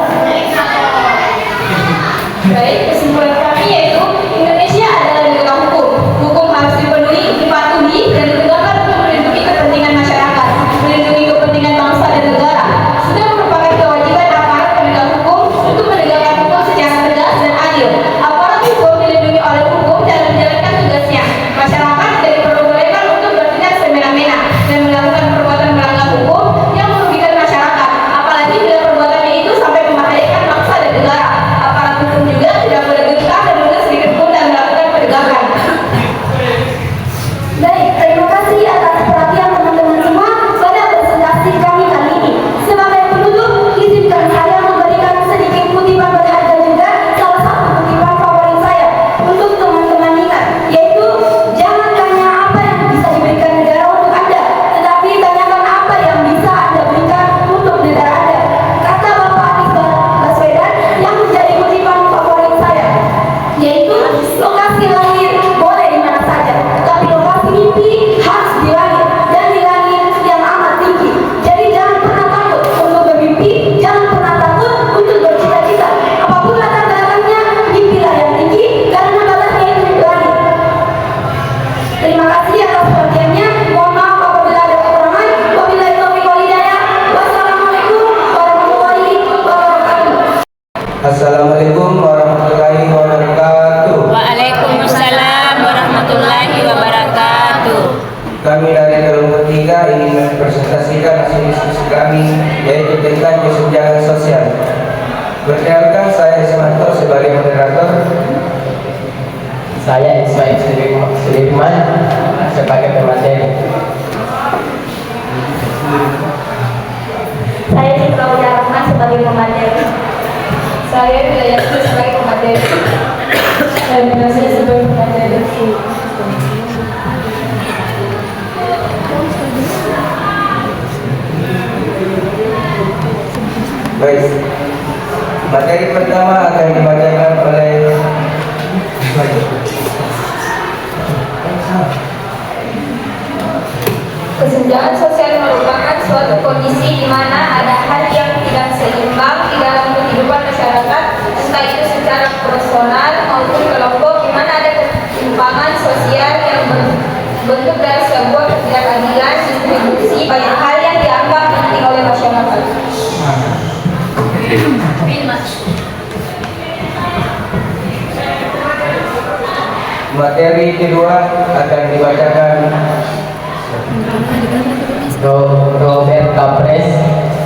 Baik, kesimpulan kami yaitu Indonesia adalah negara hukum. Hukum harus dipenuhi, dipatuhi, dan ditegakkan untuk melindungi kepentingan masyarakat, melindungi kepentingan bangsa dan negara. Sudah merupakan kewajiban aparat penegak hukum untuk menegakkan hukum secara tegas dan adil. Aparat hukum dilindungi oleh hukum dalam menjalankan tugasnya. Masyarakat tidak diperbolehkan untuk bertindak semena-mena dan melakukan perbuatan melanggar hukum yang merugikan masyarakat, apalagi bila perbuatannya itu sampai membahayakan bangsa dan negara. Aparat hukum juga tidak boleh gentar dan mundur sedikit pun dalam melakukan penegakan. Baik, terima kasih atas perhatian teman-teman semua pada presentasi kami kali ini. Sebagai penutup, izinkan saya memberikan sedikit kutipan berharga juga, salah satu kutipan favorit saya untuk teman-teman ingat, yaitu jangan tanya apa yang bisa diberikan negara untuk Anda, tetapi tanyakan apa yang bisa Anda berikan untuk negara Anda. Kata Bapak Anies Baswedan yang menjadi kutipan favorit saya, yaitu lokasi lahir boleh di mana saja, tapi lokasi mimpi harus di langit, dan di langit yang amat tinggi. Jadi jangan pernah takut untuk bermimpi, jangan pernah takut untuk bercita-cita. Apapun latar belakangnya, mimpilah yang tinggi, karena batasnya itu di langit. Terima kasih atas perhatiannya. Mohon maaf apabila ada kekurangan. Wabillahi taufiq wal hidayah. Wassalamualaikum warahmatullahi wabarakatuh.
Assalamualaikum warahmatullahi wabarakatuh.
Waalaikumsalam warahmatullahi wabarakatuh.
Kami dari kelompok 3 ingin mempresentasikan hasil diskusi kami, yaitu tentang kesenjangan sosial. Perkenalkan, saya Ismanto sebagai moderator.
Saya Ismail Sudirman sebagai pemateri.
Saya Citra Rahman sebagai pemateri. Saya Hidayati sebagai pemateri. Saya Bina sebagai pemateri.
Baik, materi pertama akan dibacakan oleh
Kesenjangan sosial merupakan suatu kondisi di mana ada hal yang tidak seimbang di dalam kehidupan masyarakat, entah itu secara personal maupun kelompok, di mana ada ketimpangan sosial yang berbentuk dari sebuah ketidakadilan distribusi banyak hal yang dianggap penting oleh masyarakat.
materi kedua akan dibacakan
Robert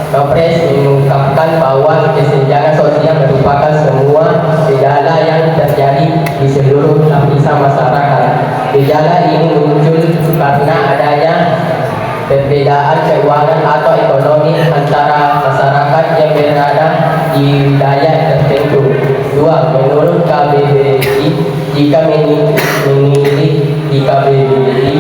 Kapres mengungkapkan bahwa kesenjangan sosial merupakan semua gejala yang terjadi di seluruh lapisan masyarakat. Gejala ini muncul karena adanya perbedaan keuangan atau ekonomi antara masyarakat yang berada di wilayah tertentu. 2. Menurut KBBI, jika menilik di KBBI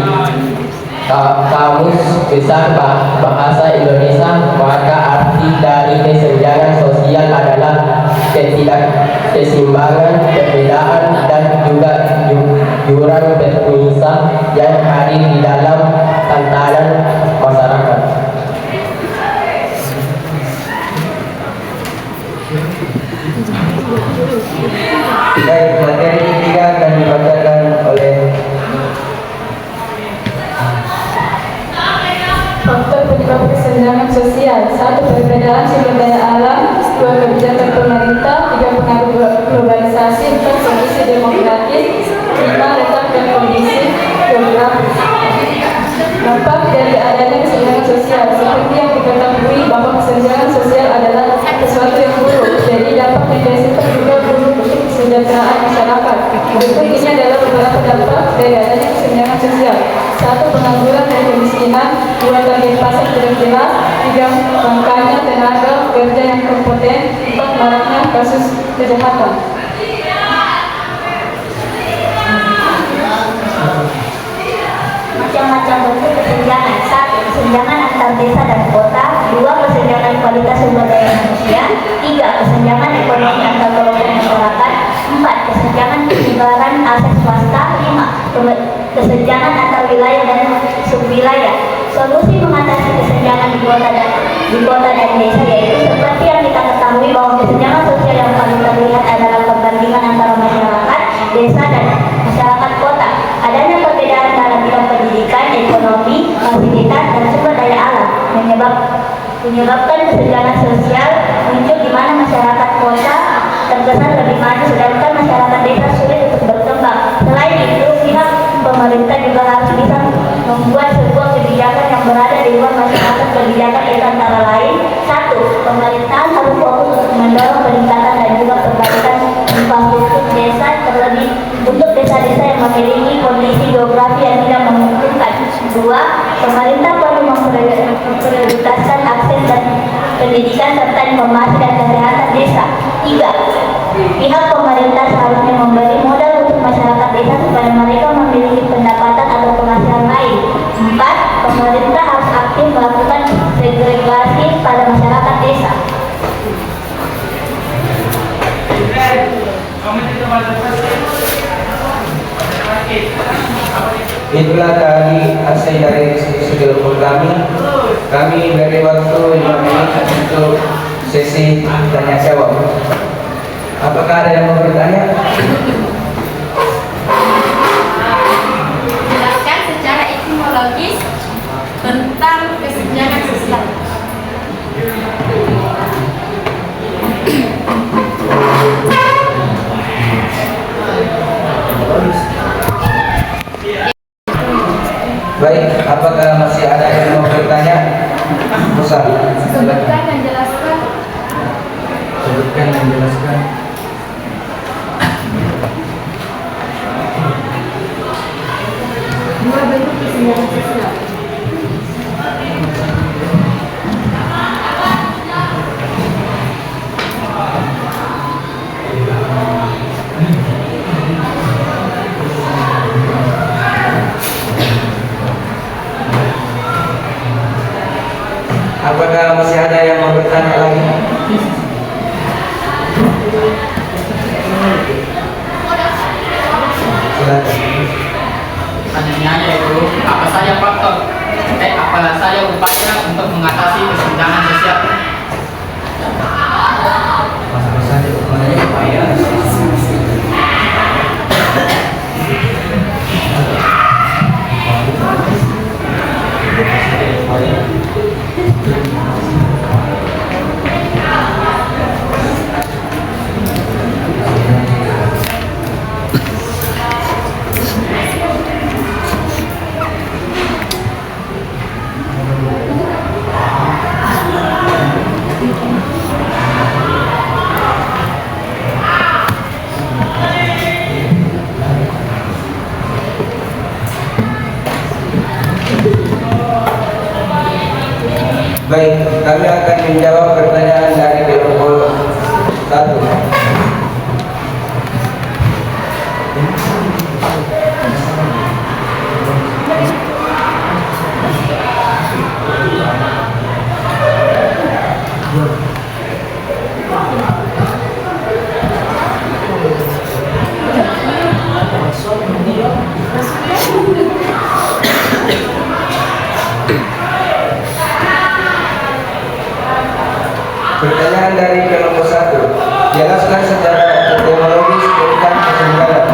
Kamus Besar Bahasa Indonesia, maka arti dari kesenjangan sosial adalah ketidakseimbangan, perbedaan, dan juga jurang berpisah yang hadir di dalam tantangan masyarakat.
Baik, materi ketiga akan dibacakan oleh
Faktor penyebab kesenjangan sosial: 1. Perbedaan sumber daya alam, 2. Kebijakan pemerintah, 3. Pengaruh globalisasi, 4. Kondisi demografis, 5. Letak dan kondisi geografis. 4. dari adanya kesenjangan sosial. Seperti yang diketahui bahwa kesenjangan sosial adalah sesuatu yang buruk, jadi dapat mendasarkan juga buruk untuk kesejahteraan masyarakat. Berikut ini adalah beberapa dampak dari adanya kesenjangan sosial. 1. Pengangguran dan kemiskinan. 2. Target pasar tidak jelas. 3. Langkanya tenaga kerja yang kompeten. 4. Maraknya kasus kejahatan.
Macam-macam bentuk kesenjangan. 1. Kesenjangan antar desa dan kota. 2. Kesenjangan kualitas sumber daya manusia. 3. Kesenjangan ekonomi antar kelompok masyarakat. 4. Kesenjangan penyebaran aset swasta. 5. Kesenjangan antar wilayah dan subwilayah. Solusi mengatasi kesenjangan di kota dan desa yaitu seperti yang kita ketahui bahwa kesenjangan sosial yang paling terlihat adalah perbandingan antara masyarakat desa dan masyarakat kota. Adanya perbedaan dalam bidang pendidikan, ekonomi, fasilitas, dan sumber daya alam menyebabkan kesenjangan sosial muncul di mana masyarakat kota terkesan lebih maju sedangkan masyarakat desa sulit untuk berkembang. Selain itu, pihak pemerintah juga harus bisa membuat sebuah kebijakan yang berada di luar masyarakat. Kebijakan itu antara lain: 1. Pemerintahan harus fokus untuk mendorong peningkatan dan juga perbaikan infrastruktur desa, terlebih untuk desa-desa yang memiliki kondisi geografi yang tidak memungkinkan. 2. Pemerintah perlu memprioritaskan akses dan pendidikan serta informasi dan kesehatan desa. 3. Pihak pemerintah seharusnya memberi modal untuk masyarakat desa supaya mereka memiliki pendapatan atau penghasilan lain. 4. Pemerintah harus aktif melakukan segregasi pada masyarakat desa.
Itulah tadi hasil dari diskusi kelompok kami. Kami beri waktu 5 menit untuk sesi tanya jawab. Apakah ada yang mau bertanya?
Jelaskan secara etimologis tentang kesenjangan sosial.
Baik, apakah masih ada yang mau bertanya? Musa.
Sebutkan dan jelaskan.
Sebutkan dan jelaskan.
Dua bentuk kesenjangan sosial.
Apakah masih ada yang mau bertanya lagi? Silakan.
Pertanyaannya itu apa saja upaya untuk mengatasi kesenjangan sosial?
Apa saja upaya? Baik, kami akan menjawab pertanyaan dari kelompok 1. Pertanyaan dari kelompok 1. Jelaskan secara etimologis tentang kesenjangan.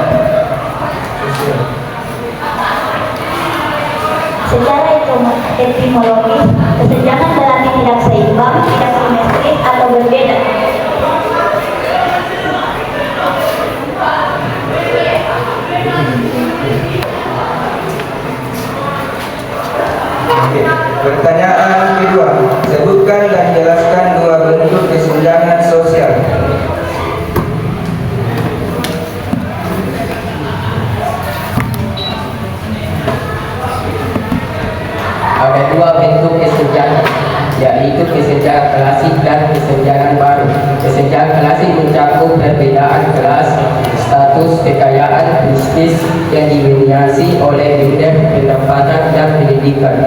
Secara etimologis, kesenjangan berarti tidak seimbang, tidak simetris, atau berbeda.
Oke. Pertanyaan kedua, sebutkan dan jelaskan dua bentuk kesenjangan sosial.
Ada dua bentuk kesenjangan, yaitu kesenjangan klasik dan kesenjangan baru. Kesenjangan klasik mencakup perbedaan kelas, status, kekayaan, bisnis yang didominasi oleh bidang pendapatan dan pendidikan.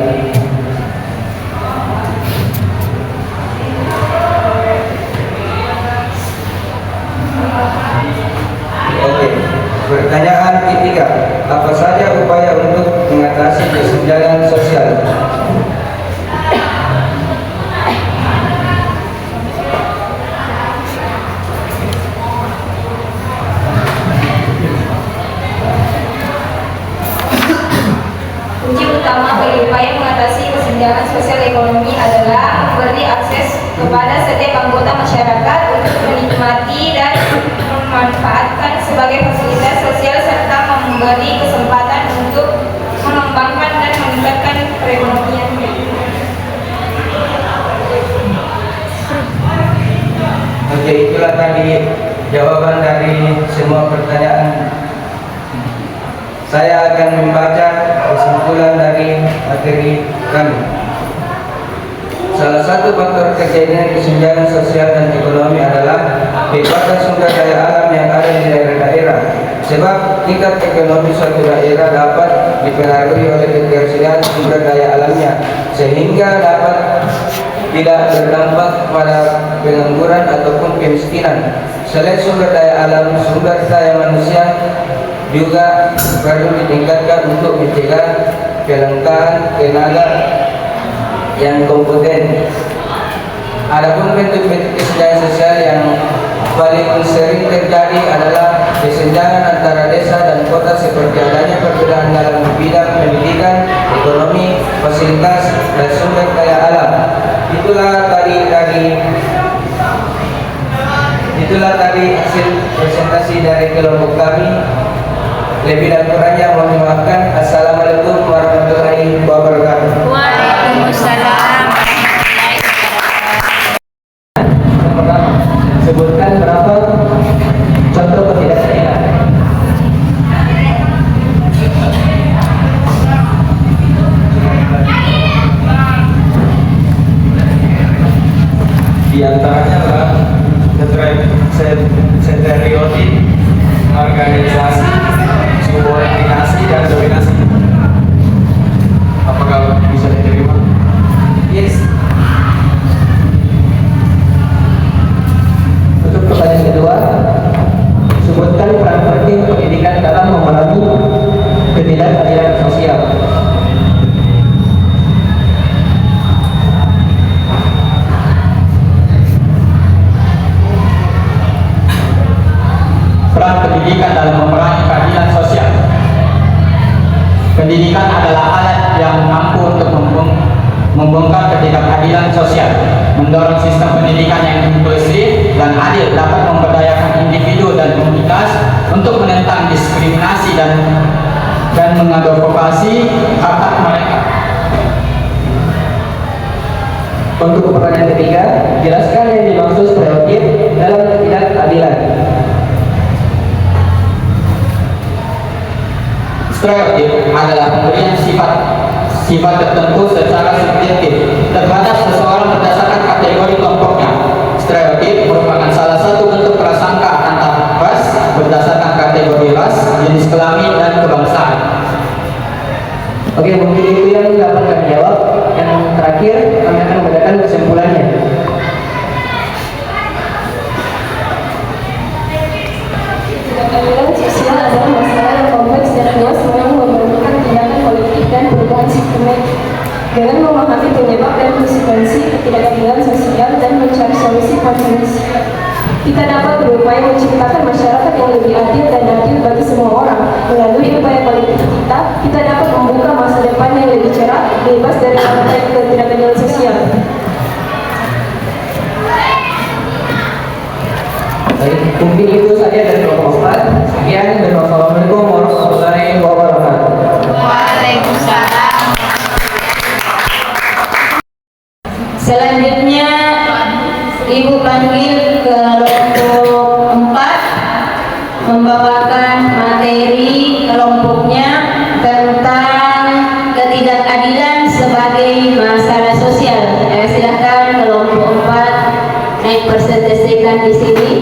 Oke. Pertanyaan ketiga, apa saja upaya untuk mengatasi kesenjangan sosial?
Kunci utama bagi upaya mengatasi kesenjangan sosial ekonomi adalah memberi akses kepada setiap anggota masyarakat untuk menikmati dan memanfaatkan sebagai fasilitas sosial serta memberi kesempatan untuk mengembangkan dan meningkatkan perekonomiannya.
Oke, itulah tadi jawaban dari semua pertanyaan. Saya akan membaca kesimpulan dari materi kami. Salah satu faktor terjadinya kesenjangan sosial dan ekonomi adalah kehidupan sumber daya alam yang ada di daerah-daerah. Sebab tingkat ekonomi suatu daerah dapat dipengaruhi oleh ketersediaan sumber daya alamnya, sehingga dapat tidak berdampak pada pengangguran ataupun kemiskinan. Selain sumber daya alam, sumber daya manusia juga perlu ditingkatkan untuk mencegah kelangkaan tenaga yang kompeten. Adapun bentuk-bentuk kesenjangan sosial yang paling sering terjadi adalah kesenjangan antara desa dan kota seperti adanya perbedaan dalam bidang pendidikan, ekonomi, fasilitas, dan sumber daya alam. Itulah tadi hasil presentasi dari kelompok kami. Lebih dan kurangnya mohon dimaafkan. Assalamualaikum warahmatullahi wabarakatuh.
Waalaikumsalam.
Pertama, sebutkan berapa contoh ketidakadilan.
Di antaranya adalah stereotip, organisasi, subordinasi, dan dominasi. Apakah bisa diterima?
Yes.
Untuk pertanyaan kedua, sebutkan peran penting pendidikan dalam memerangi ketidakadilan sosial. Peran pendidikan dalam memerangi keadilan sosial. Pendidikan adalah alat yang mampu untuk membongkar ketidakadilan sosial, mendorong sistem pendidikan yang inklusif dan adil, dapat memberdayakan individu dan komunitas untuk menentang diskriminasi dan mengadvokasi hak-hak mereka. Untuk pertanyaan ketiga, jelaskan yang dimaksud stereotip dalam ketidakadilan. Stereotip adalah pemberian sifat tertentu secara subjektif terhadap seseorang berdasarkan kategori kelompoknya. Stereotip merupakan salah satu bentuk prasangka antar ras berdasarkan kategori ras, jenis kelamin, dan kebangsaan. Oke, mungkin itu yang dapat kami jawab. Yang terakhir, kami akan membacakan kesimpulannya.
Ketidakadilan sosial adalah masalah yang kompleks dan luas yang memerlukan tindakan politik dan perubahan sistemik. Dengan memahami penyebab dan konsekuensi ketidakadilan sosial dan mencari solusi kompromis, kita dapat berupaya menciptakan masyarakat yang lebih adil dan adil bagi semua orang. Melalui upaya politik kita dapat membuka masa depan yang lebih cerah, bebas dari rantai ketidakadilan sosial.
Baik, mungkin itu saja dari kelompok 4. Sekian dan wassalamualaikum warahmatullahi wabarakatuh.
Waalaikumsalam. Selanjutnya Ibu panggil kelompok 4 membawakan materi kelompoknya tentang ketidakadilan sebagai masalah sosial. Silakan kelompok 4 naik presentasikan di sini.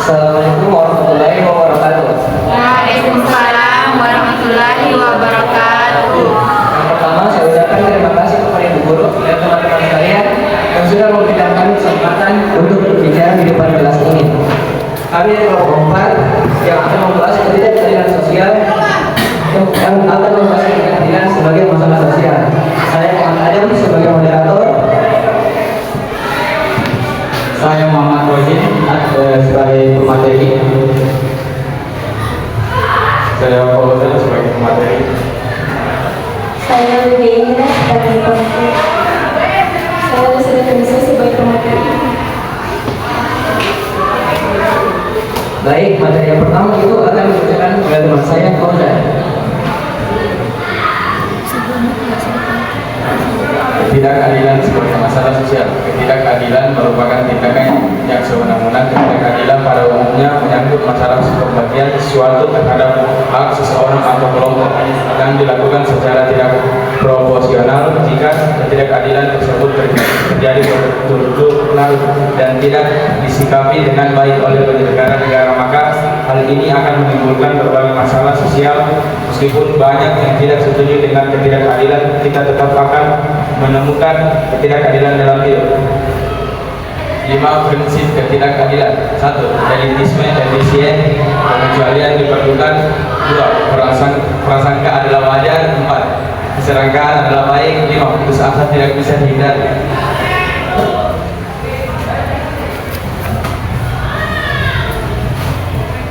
Assalamualaikum warahmatullahi wabarakatuh.
Waalaikumsalam warahmatullahi wabarakatuh.
Yang pertama, saya ucapkan terima kasih kepada Ibu Guru dan teman-teman sekalian yang sudah memberikan kami kesempatan untuk berbicara di depan kelas ini. Kami dari kelompok 4 yang akan membahas ketidakadilan sosial yang akan membahas ketidakadilan sebagai masalah sosial. Saya Muhammad Adam sebagai moderator.
Saya Muhammad Rozin sebagai pemateri. Saya Paulus sebagai pemateri.
Saya Lydia Indra sebagai pemateri. Saya Lucia Denisa sebagai pemateri.
Baik, materi yang pertama itu akan dibacakan oleh teman saya, Fauzan.
Ketidakadilan sebagai masalah sosial. Ketidakadilan merupakan tindakan yang sewenang-wenang. Ketidakadilan pada umumnya menyangkut masalah pembagian sesuatu terhadap hak seseorang atau kelompok yang dilakukan secara tidak proporsional. Jika ketidakadilan tersebut terjadi berturut-turut dan tidak disikapi dengan baik oleh negara-negara, maka hal ini akan menimbulkan berbagai masalah sosial. Meskipun banyak yang tidak setuju dengan ketidakadilan, kita tetap akan menemukan ketidakadilan dalam hidup. 5 prinsip ketidakadilan. 1. Elitisme, efisien, pengecualian diperlukan. 2. Prasangka adalah wajar. 4. Keserangkaan adalah baik. 5. Putus asa tidak bisa dihindari.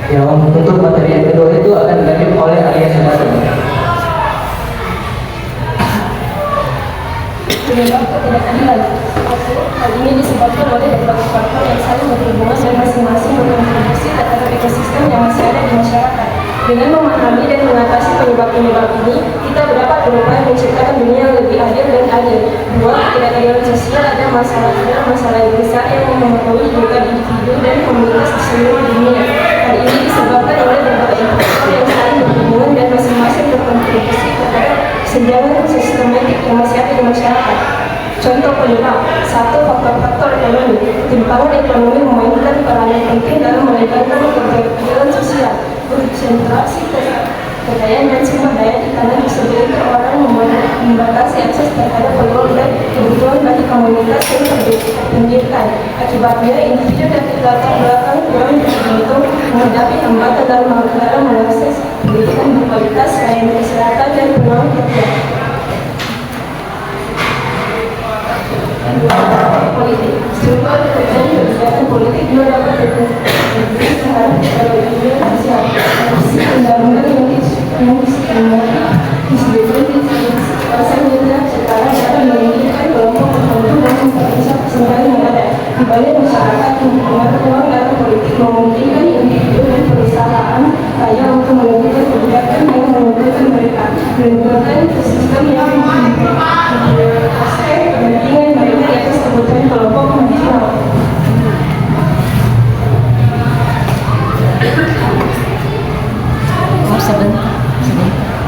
Ya, untuk materi yang kedua itu akan dilanjut oleh Alia Sunardi.
Penyebab ketidakadilan. Hal ini disebabkan oleh beberapa faktor yang saling berhubungan dan masing-masing berkontribusi terhadap ekosistem yang masih ada di masyarakat. Dengan memahami dan mengatasi penyebab-penyebab ini, kita dapat berupaya menciptakan dunia yang lebih adil dan adil. 2. Ketidakadilan sosial ada masalah yang besar yang memengaruhi juga individu dan komunitas di seluruh dunia. Hal ini disebabkan oleh berbagai faktor yang saling berhubungan dan masing-masing berkontribusi terhadap kesenjangan sistematik yang masih ada di masyarakat. Contoh penyebab. 1. Faktor-faktor ekonomi. Ketimpangan ekonomi memainkan peranan penting dalam melebarkan ketidakadilan sosial. Konsentrasi kekayaan dan sumber daya di tanah segelintir orang membatasi akses terhadap peluang dan kebutuhan bagi komunitas yang terpinggirkan. Akibatnya, individu dan latar belakang kurang beruntung menghadapi hambatan dalam mengakses pendidikan berkualitas, layanan kesehatan, dan peluang kerja. Politik. Struktur pekerjaan kebijakan politik juga dapat berkontribusi terhadap ketidakadilan sosial. Revisi undang-undang yang disebutkan pasal yang sekarang dapat menginginkan kelompok tertentu dan memperkecil kesenjangan yang ada. Di balik masyarakat menggunakan uang dalam politik memungkinkan individu dan perusahaan kaya untuk menentukan kebijakan yang menguntungkan mereka, menimbulkan sistem yang memperkasih kepentingan mereka di atas kebutuhan kelompok marginal.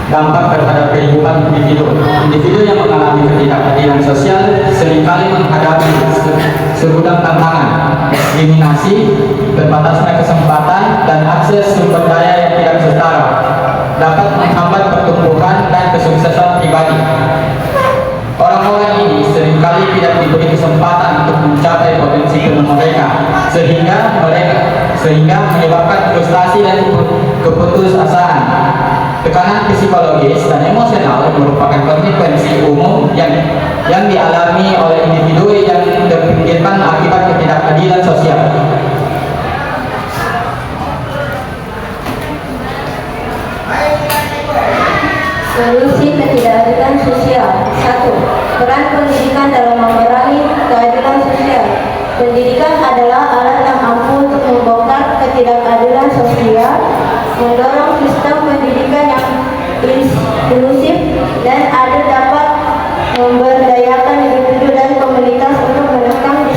Dampak terhadap kehidupan individu. Individu yang mengalami ketidakadilan sosial seringkali menghadapi segudang tantangan, diskriminasi, terbatasnya kesempatan, dan akses sumber daya yang tidak setara, dapat menghambat pertumbuhan dan kesuksesan pribadi. Orang-orang ini seringkali tidak diberi kesempatan untuk mencapai potensi penuh mereka, sehingga menyebabkan frustasi dan keputusasaan. Tekanan psikologis dan emosional merupakan konsekuensi umum yang dialami oleh individu yang terpinggirkan akibat ketidakadilan sosial.
Solusi ketidakadilan sosial. 1. Peran pendidikan dalam memerangi keadilan sosial. Pendidikan adalah alat yang ampuh untuk membongkar ketidakadilan sosial, mendorong sistem pendidikan yang inklusif dan adil dapat memberdayakan individu dan komunitas untuk menekan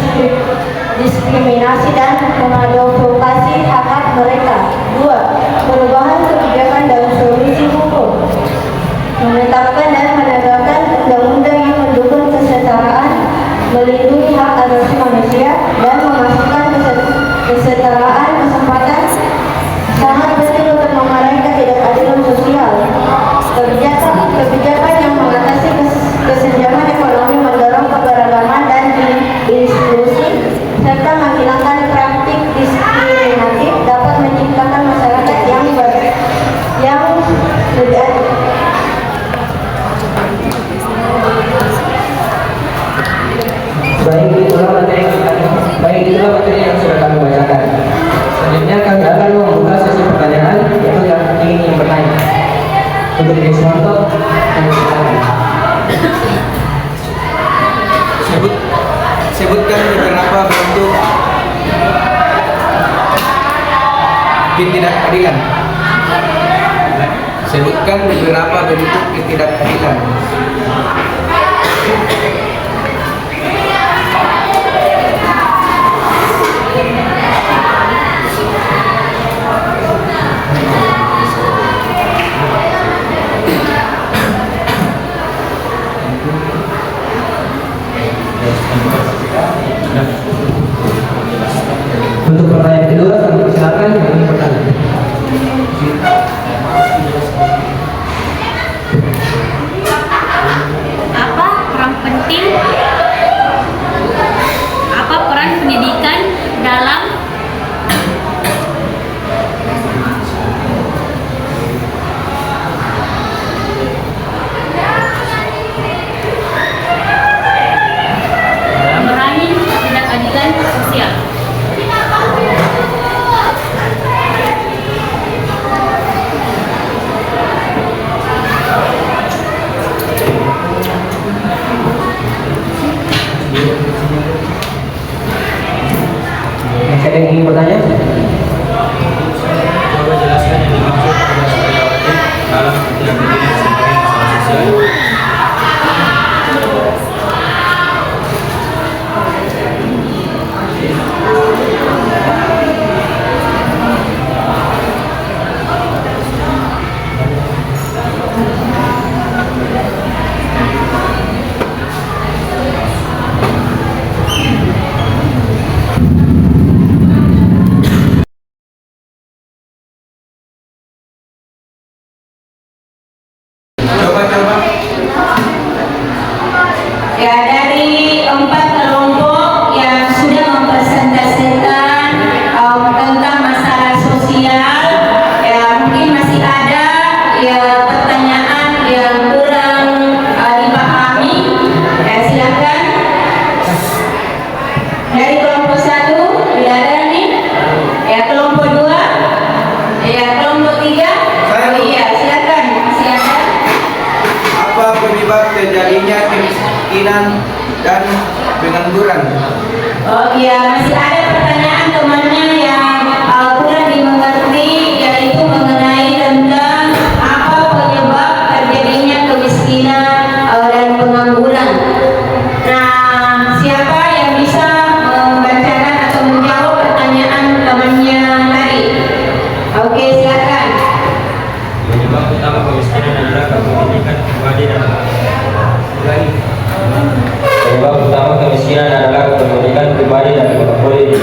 diskriminasi dan mengadvokasi hak-hak mereka. 2. Perubahan kebijakan dan solusi hukum. Menetapkan dan menegakkan undang-undang yang mendukung kesetaraan, melindungi hak asasi manusia, dan memastikan kesetaraan kesempatan sangat penting untuk memerangi ketidakadilan sosial. Kebijakan yang mengatasi kesenjangan ekonomi, mendorong keberagaman dan inklusi, serta menghilangkan praktik diskriminatif dapat menciptakan masyarakat yang
Baik, itulah materi yang sudah kami bacakan. Selanjutnya kami akan membuka sesi pertanyaan untuk yang ingin bertanya. Untuk Desi Manto, kami silakan. Sebutkan beberapa bentuk ketidakadilan. Sebutkan beberapa bentuk ketidakadilan. Untuk pertanyaan kedua, kami persilakan yang ingin bertanya.
Apa peran pendidikan dalam memerangi ketidakadilan sosial?
Masih ada yang ingin bertanya?
Coba jelaskan yang dimaksud kepada Saudara dalam ketidakadilan sebagai masalah sosial.
Ya, dari 4 kelompok yang sudah mempresentasikan tentang masalah sosial, ya mungkin masih ada ya pertanyaan yang kurang dipahami. Ya, silakan. Dari kelompok 1 tidak ada nih. Ya, kelompok 2, ya kelompok 3. Oh iya, silakan. Masih ada.
Apa penyebab terjadinya kemiskinan dan pengangguran?
Oh iya, masih ada pertanyaan temannya yang kurang dimengerti, yaitu mengenai tentang apa penyebab terjadinya kemiskinan dan pengangguran. Nah, siapa yang bisa membacakan atau menjawab pertanyaan temannya tadi? Oke, silakan.
Penyebab utama kemiskinan adalah kepemilikan pribadi dan Penyebab utama kemiskinan adalah kepemilikan pribadi dan monopoli di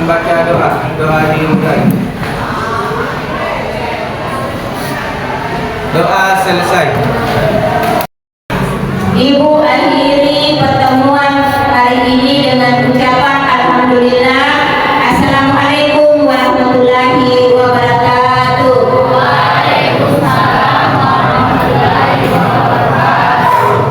membaca doa. Doa dimulai. Doa selesai.
Ibu akhiri